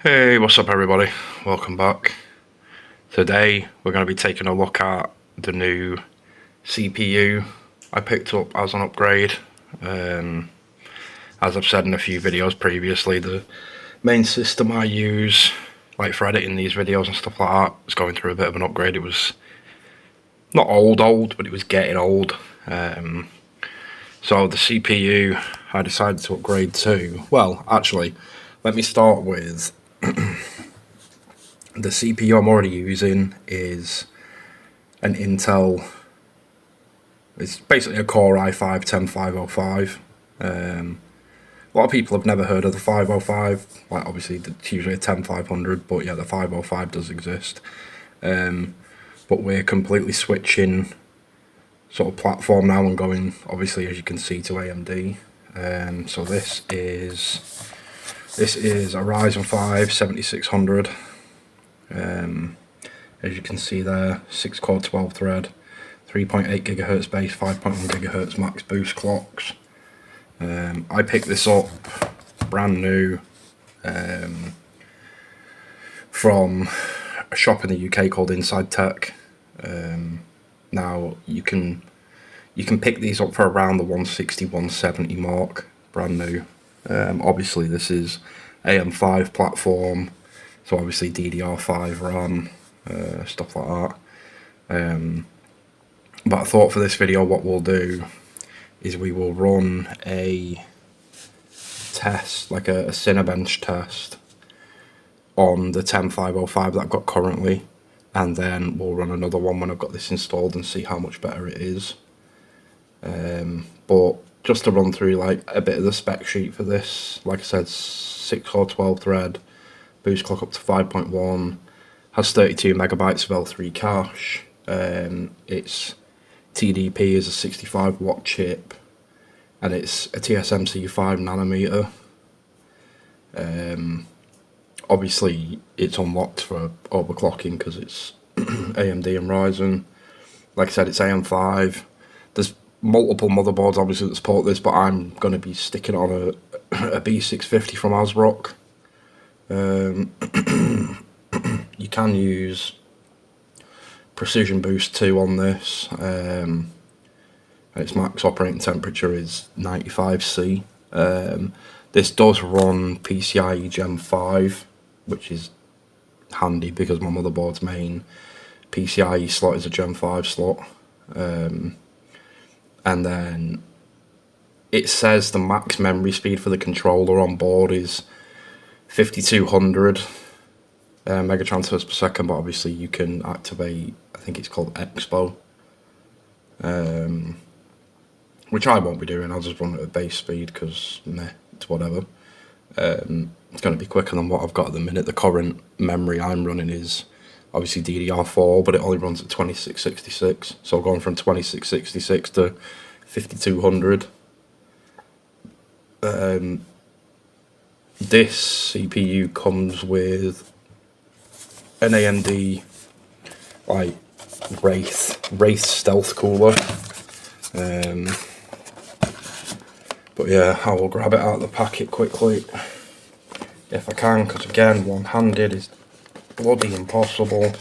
Hey, what's up everybody? Welcome back. Today we're going to be taking a look at the new CPU I picked up as an upgrade. As I've said in a few videos previously, the main system I use, like for editing these videos and stuff like that, was going through a bit of an upgrade. It was not old, but it was getting old. So the CPU I decided to upgrade to, well, actually, let me start with the CPU I'm already using is an Intel. It's basically a Core i5-10505. A lot of people have never heard of the 505. Like obviously it's usually a 10500, but yeah, the 505 does exist. But we're completely switching sort of platform now and going, obviously, as you can see, to AMD. So this is a Ryzen 5 7600. As you can see there, 6 core 12 thread, 3.8 GHz base, 5.1 GHz max boost clocks. I picked this up brand new from a shop in the UK called Inside Tech. Now you can pick these up for around the 160, 170 mark, brand new. Obviously this is AM5 platform, so obviously DDR5 RAM, stuff like that. But I thought for this video what we'll do is we will run a test, like a cinebench test on the 10505 that I've got currently, and then we'll run another one when I've got this installed and see how much better it is. But just to run through like a bit of the spec sheet for this, like I said, 6 core 12 thread, boost clock up to 5.1, has 32 megabytes of L3 cache. Its TDP is a 65 watt chip, and it's a TSMC 5 nanometer. Obviously it's unlocked for overclocking because it's AMD and Ryzen. Like I said, it's AM5. There's multiple motherboards obviously that support this, but I'm going to be sticking on a B650 from ASRock. You can use Precision Boost 2 on this. Its max operating temperature is 95C. This does run PCIe Gen 5, which is handy because my motherboard's main PCIe slot is a Gen 5 slot. And then it says the max memory speed for the controller on board is 5200 megatransfers per second, but obviously you can activate, I think it's called Expo, which I won't be doing. I'll just run it at base speed because it's whatever. It's going to be quicker than what I've got at the minute. The current memory I'm running is obviously DDR4, but it only runs at 2666, so going from 2666 to 5200. This CPU comes with an AMD like Wraith stealth cooler. But yeah, I will grab it out of the packet quickly if I can, because again, one-handed is bloody impossible.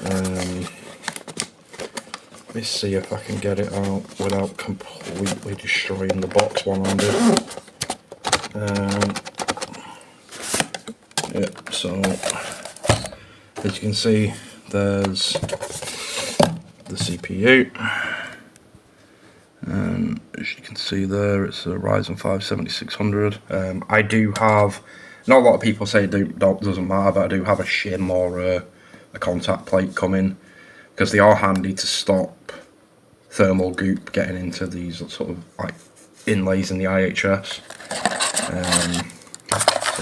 Let me see if I can get it out without completely destroying the box one-handed. Yep, so as you can see, there's the CPU. As you can see there, it's a Ryzen 5 7600. I do have, not a lot of people say it doesn't matter, but I do have a shim or a contact plate coming, because they are handy to stop thermal goop getting into these sort of like inlays in the IHS.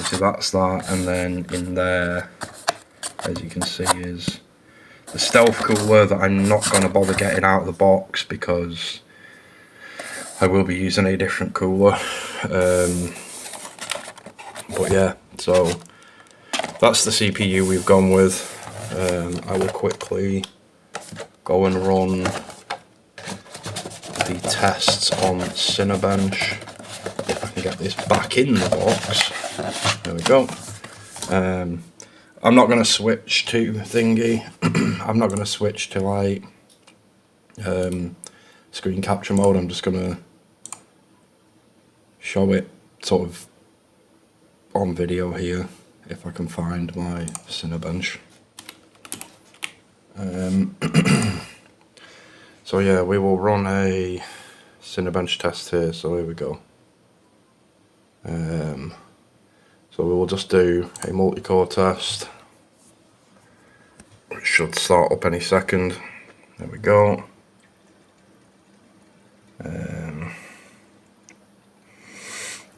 So that's that, and then in there, as you can see, is the stealth cooler that I'm not going to bother getting out of the box because I will be using a different cooler. But yeah, so that's the CPU we've gone with. I will quickly go and run the tests on Cinebench. If I can get this back in the box. There we go. I'm not going to switch to thingy. I'm not going to switch to like screen capture mode. I'm just going to show it sort of on video here if I can find my cinebench. So yeah, we will run a cinebench test here. So here we go. So we will just do a multi-core test. It should start up any second. There we go.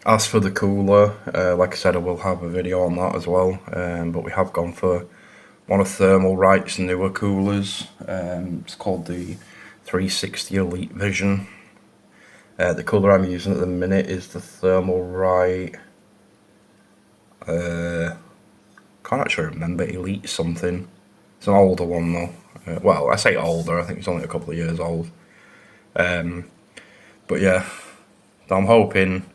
As for the cooler, like I said, I will have a video on that as well. But we have gone for one of Thermalright's newer coolers. It's called the 360 Elite Vision. The cooler I'm using at the minute is the Thermalright. Can't actually remember, Elite something. It's an older one though. Well, I say older, I think it's only a couple of years old. But yeah, I'm hoping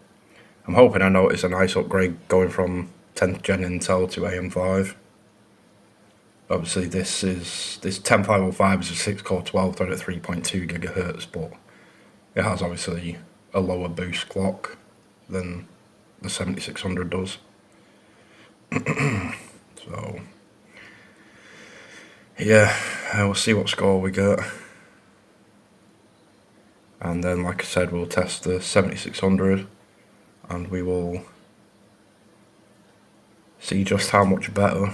I notice a nice upgrade going from 10th gen Intel to AM5. Obviously this 10505 is a 6-core 12 thread at 3.2 GHz, but it has obviously a lower boost clock than the 7600 does. So yeah, we'll see what score we get. And then, like I said, we'll test the 7600 and we will see just how much better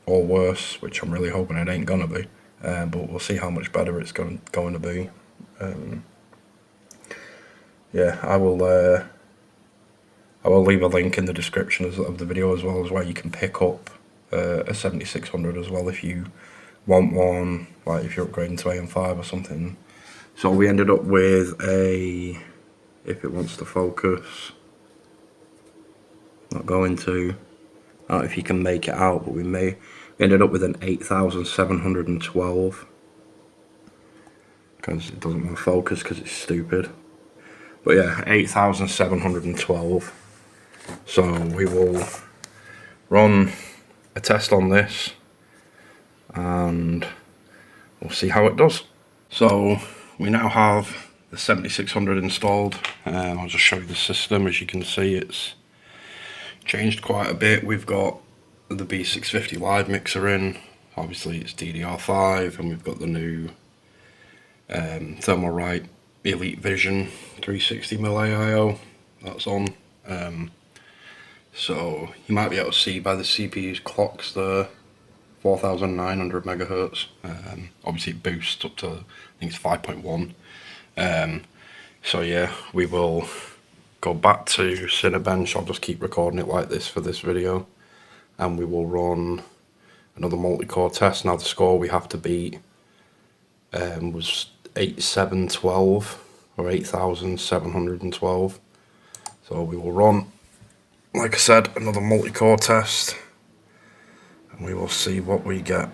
or worse, which I'm really hoping it ain't gonna be, but we'll see how much better it's going to be. Yeah, I will leave a link in the description of the video as well as where you can pick up a 7600 as well if you want one, like if you're upgrading to AM5 or something. So we ended up with a, if it wants to focus, not going to, I don't know if you can make it out, but we ended up with an 8712, because it doesn't want to focus because it's stupid. But yeah, 8712. So we will run a test on this and we'll see how it does. So we now have the 7600 installed. I'll just show you the system. As you can see, it's changed quite a bit. We've got the B650 live mixer in. Obviously it's DDR5, and we've got the new Thermalright Elite Vision 360mm AIO that's on. So you might be able to see by the CPU's clocks there, 4900 megahertz. Obviously it boosts up to, I think it's 5.1. So yeah, we will go back to Cinebench. I'll just keep recording it like this for this video, and we will run another multi-core test. Now the score we have to beat was 8712 or 8712. So we will run, like I said, another multi-core test and we will see what we get.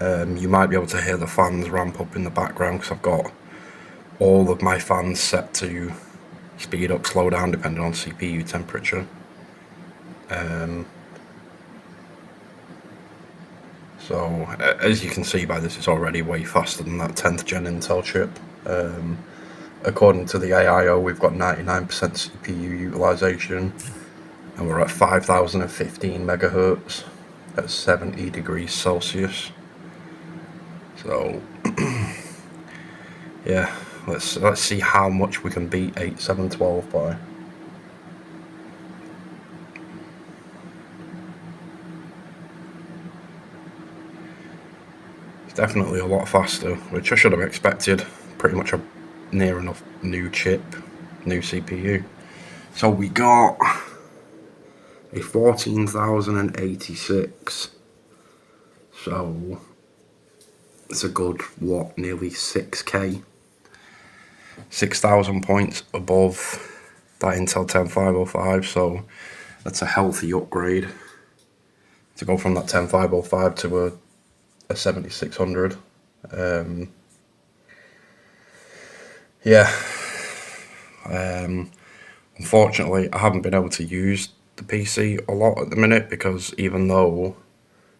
You might be able to hear the fans ramp up in the background because I've got all of my fans set to speed up, slow down depending on CPU temperature. So as you can see by this, it's already way faster than that 10th gen Intel chip. According to the AIO, we've got 99% CPU utilization, and we're at 5015 megahertz at 70 degrees Celsius. So yeah, let's see how much we can beat 8712 by. It's definitely a lot faster, which I should have expected. Pretty much a near enough new chip, new CPU. So we got a 14,086. So it's a good, what, nearly 6k, 6,000 points above that Intel 10505. So that's a healthy upgrade to go from that 10505 to a 7600. Yeah. Unfortunately, I haven't been able to use the PC a lot at the minute, because even though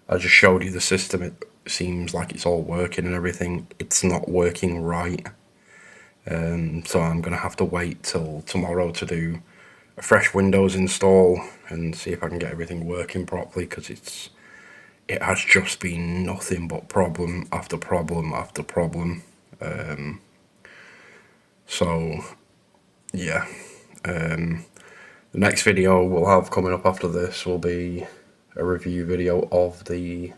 I just showed you the system, it seems like it's all working and everything, it's not working right. So I'm going to have to wait till tomorrow to do a fresh Windows install and see if I can get everything working properly, because it has just been nothing but problem after problem after problem. So yeah, the next video we'll have coming up after this will be a review video of the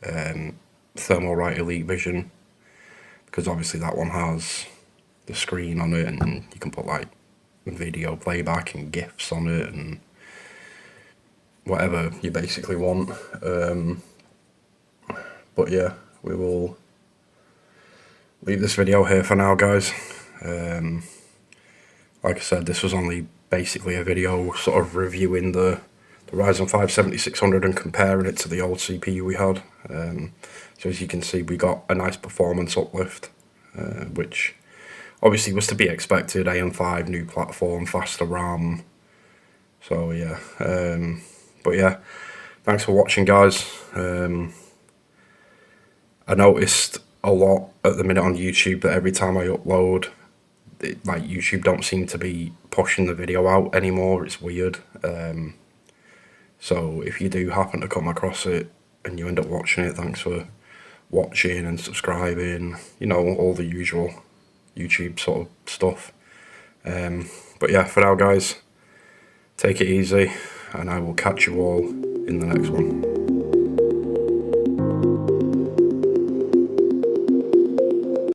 Thermalright Elite Vision, because obviously that one has the screen on it and you can put like video playback and GIFs on it and whatever you basically want. But yeah, we will leave this video here for now, guys. Like I said, this was only basically a video sort of reviewing the Ryzen 5 7600 and comparing it to the old CPU we had. So as you can see, we got a nice performance uplift, which obviously was to be expected. AM5, new platform, faster RAM. So yeah, but yeah, thanks for watching, guys. I noticed a lot at the minute on YouTube that every time I upload, like YouTube don't seem to be pushing the video out anymore. It's weird. So if you do happen to come across it and you end up watching it, thanks for watching and subscribing, you know, all the usual YouTube sort of stuff. But yeah, for now, guys, take it easy, and I will catch you all in the next one.